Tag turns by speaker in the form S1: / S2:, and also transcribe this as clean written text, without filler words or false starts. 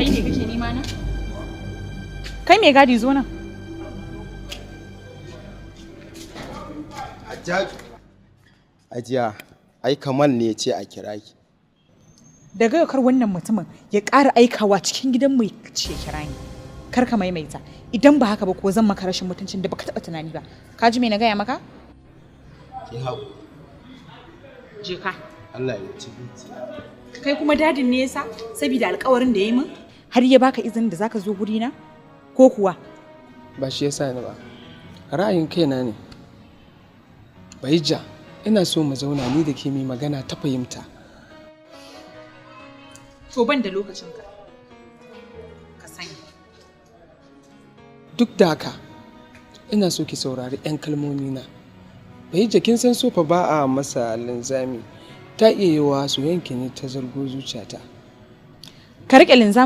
S1: Kai ne kake nima na? Kai me gadi zo nan?
S2: Ajiya, ai Kamal ne ce a kira ki.
S1: Daga kar wannan mutumin ya ƙara aikawa cikin gidan mai ce kira ni. Kar ka maimaita. Idan ba haka ba ko zan maka rashin mutuncin da baka taɓa tunani ba. Ka ji me na gaya maka?
S2: Ki haƙu.
S1: Je ka.
S2: Allah ya ci.
S1: Kai kuma dadin ne yasa saboda alƙawarin da ya yi min har ya baka izinin da zaka zo guri na ko kuwa
S3: ba shi yasa ni ba ra'ayin kaina ne Bahijja ina so mu zauna ni da ke mai magana ta fahimta
S1: to ban da lokacin ka sani
S3: duk da haka ina so ki saurari 'yan kalmomi na Bahijja kin san so fa ba a masa linzami ta iya yiwa soyayyanki ne ta zargo zuciyata
S1: ka riƙe linzami